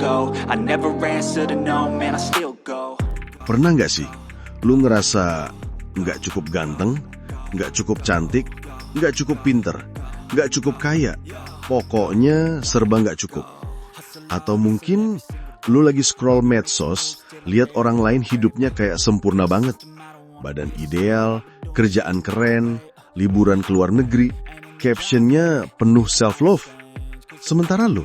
go. I never answer to no, man, I still go. Pernah nggak sih, lu ngerasa nggak cukup ganteng, nggak cukup cantik, nggak cukup pinter, nggak cukup kaya, pokoknya serba nggak cukup? Atau mungkin lu lagi scroll medsos, lihat orang lain hidupnya kayak sempurna banget. Badan ideal, kerjaan keren, liburan ke luar negeri, captionnya penuh self-love. Sementara lu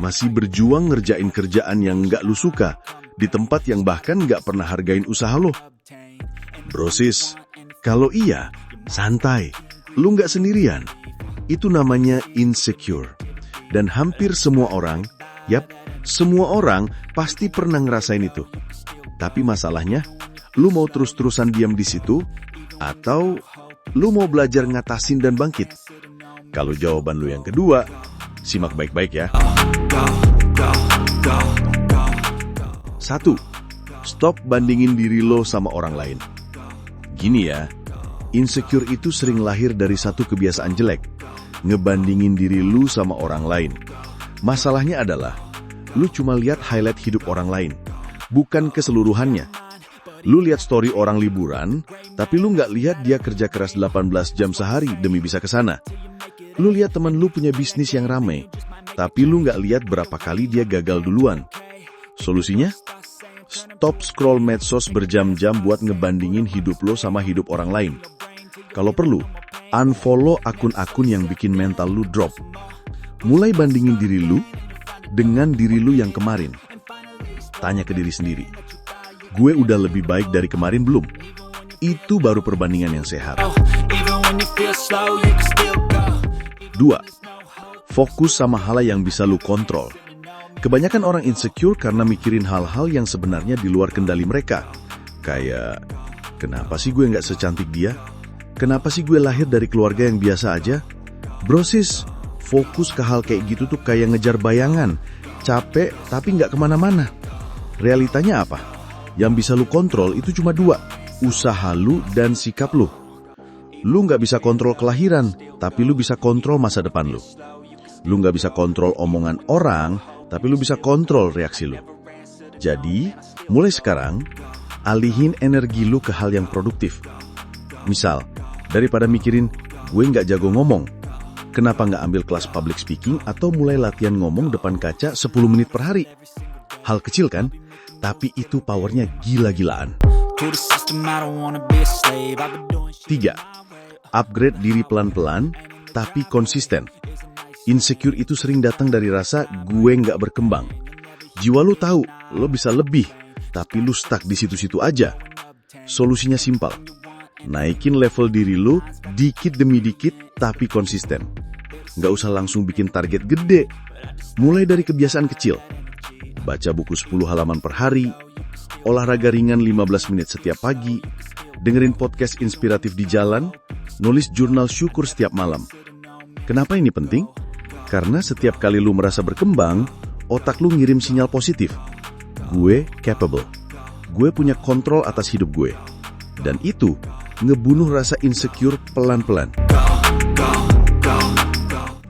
masih berjuang ngerjain kerjaan yang nggak lu suka, di tempat yang bahkan nggak pernah hargain usaha lo. Brosis, kalau iya, santai. Lu nggak sendirian. Itu namanya insecure. Dan hampir semua orang, semua orang pasti pernah ngerasain itu. Tapi masalahnya, lu mau terus-terusan diam di situ, atau lu mau belajar ngatasin dan bangkit? Kalau jawaban lu yang kedua, simak baik-baik ya. 1. Stop bandingin diri lo sama orang lain. Gini ya, insecure itu sering lahir dari satu kebiasaan jelek, ngebandingin diri lu sama orang lain. Masalahnya adalah, lu cuma lihat highlight hidup orang lain, bukan keseluruhannya. Lu lihat story orang liburan, tapi lu nggak lihat dia kerja keras 18 jam sehari demi bisa ke sana. Lu lihat teman lu punya bisnis yang rame, tapi lu nggak lihat berapa kali dia gagal duluan. Solusinya? Stop scroll medsos berjam-jam buat ngebandingin hidup lo sama hidup orang lain. Kalau perlu, unfollow akun-akun yang bikin mental lu drop. Mulai bandingin diri lu dengan diri lu yang kemarin. Tanya ke diri sendiri, gue udah lebih baik dari kemarin belum? Itu baru perbandingan yang sehat. 2. Fokus sama hal yang bisa lu kontrol. Kebanyakan orang insecure karena mikirin hal-hal yang sebenarnya di luar kendali mereka. Kayak, kenapa sih gue nggak secantik dia? Kenapa sih gue lahir dari keluarga yang biasa aja? Brosis, fokus ke hal kayak gitu tuh kayak ngejar bayangan. Capek tapi nggak kemana-mana. Realitanya apa? Yang bisa lu kontrol itu cuma 2, usaha lu dan sikap lu. Lu nggak bisa kontrol kelahiran, tapi lu bisa kontrol masa depan lu. Lu nggak bisa kontrol omongan orang, tapi lu bisa kontrol reaksi lu. Jadi, mulai sekarang, alihin energi lu ke hal yang produktif. Misal, daripada mikirin, gue nggak jago ngomong, kenapa nggak ambil kelas public speaking atau mulai latihan ngomong depan kaca 10 menit per hari? Hal kecil kan? Tapi itu powernya gila-gilaan. 3. Upgrade diri pelan-pelan, tapi konsisten. Insecure itu sering datang dari rasa gue nggak berkembang. Jiwa lu tahu, lo bisa lebih, tapi lu stuck di situ-situ aja. Solusinya simpel. Naikin level diri lu, dikit demi dikit, tapi konsisten. Nggak usah langsung bikin target gede. Mulai dari kebiasaan kecil. Baca buku 10 halaman per hari, olahraga ringan 15 menit setiap pagi, dengerin podcast inspiratif di jalan, nulis jurnal syukur setiap malam. Kenapa ini penting? Karena setiap kali lu merasa berkembang, otak lu ngirim sinyal positif. Gue capable. Gue punya kontrol atas hidup gue. Dan itu ngebunuh rasa insecure pelan-pelan.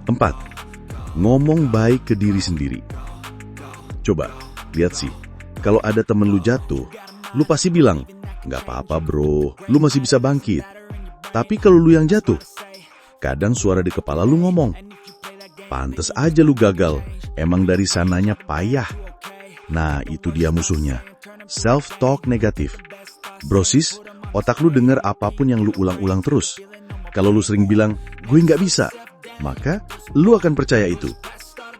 4. Ngomong baik ke diri sendiri. Coba, lihat sih, kalau ada temen lu jatuh, lu pasti bilang, nggak apa-apa bro, lu masih bisa bangkit. Tapi kalau lu yang jatuh, kadang suara di kepala lu ngomong, pantes aja lu gagal, emang dari sananya payah. Nah, itu dia musuhnya, self-talk negatif. Brosis, otak lu denger apapun yang lu ulang-ulang terus. Kalau lu sering bilang, gue nggak bisa, maka lu akan percaya itu.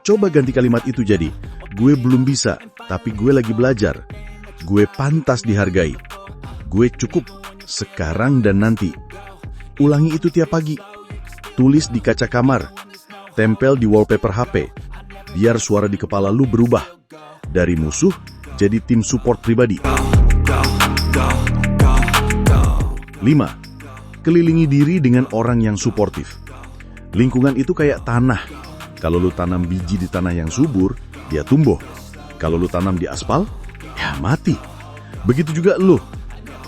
Coba ganti kalimat itu jadi, gue belum bisa, tapi gue lagi belajar. Gue pantas dihargai. Gue cukup, sekarang dan nanti. Ulangi itu tiap pagi. Tulis di kaca kamar. Tempel di wallpaper HP. Biar suara di kepala lu berubah. Dari musuh, jadi tim support pribadi. 5. Kelilingi diri dengan orang yang suportif. Lingkungan itu kayak tanah. Kalau lu tanam biji di tanah yang subur, dia tumbuh. Kalau lu tanam di aspal, ya mati. Begitu juga lu.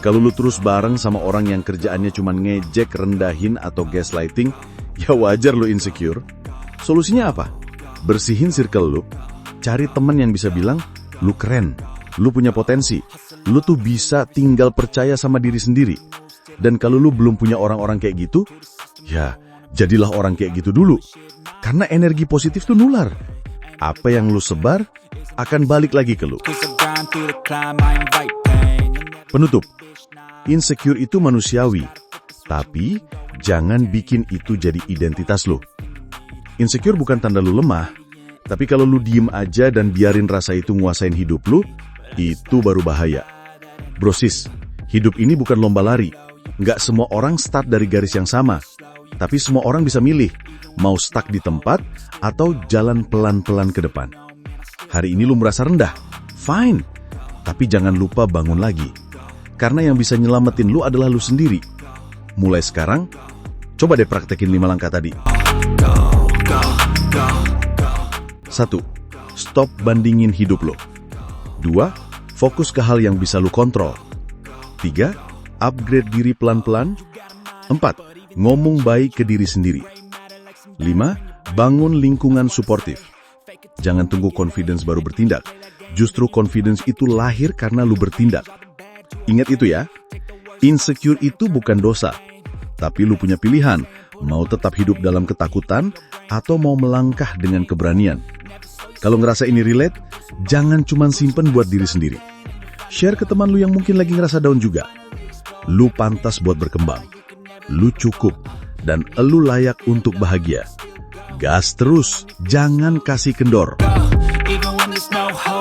Kalau lu terus bareng sama orang yang kerjaannya cuma ngejek, rendahin, atau gaslighting, ya wajar lu insecure. Solusinya apa? Bersihin circle lu. Cari teman yang bisa bilang, lu keren, lu punya potensi, lu tuh bisa tinggal percaya sama diri sendiri. Dan kalau lu belum punya orang-orang kayak gitu, ya jadilah orang kayak gitu dulu. Karena energi positif tuh nular. Apa yang lu sebar akan balik lagi ke lu. Penutup, insecure itu manusiawi, tapi jangan bikin itu jadi identitas lu. Insecure bukan tanda lu lemah, tapi kalau lu diem aja dan biarin rasa itu nguasain hidup lu, itu baru bahaya. Brosis, hidup ini bukan lomba lari. Nggak semua orang start dari garis yang sama, tapi semua orang bisa milih, mau stuck di tempat atau jalan pelan-pelan ke depan. Hari ini lu merasa rendah, fine, tapi jangan lupa bangun lagi. Karena yang bisa nyelamatin lu adalah lu sendiri. Mulai sekarang, coba deh praktekin 5 langkah tadi. 1. Stop bandingin hidup lo. 2. Fokus ke hal yang bisa lo kontrol. 3. Upgrade diri pelan-pelan. 4. Ngomong baik ke diri sendiri. 5. Bangun lingkungan suportif. Jangan tunggu confidence baru bertindak. Justru confidence itu lahir karena lo bertindak. Ingat itu ya. Insecure itu bukan dosa. Tapi lo punya pilihan. Mau tetap hidup dalam ketakutan atau mau melangkah dengan keberanian. Kalau ngerasa ini relate, jangan cuman simpen buat diri sendiri. Share ke teman lu yang mungkin lagi ngerasa down juga. Lu pantas buat berkembang. Lu cukup. Dan lu layak untuk bahagia. Gas terus, jangan kasih kendor. Even when there's no hope.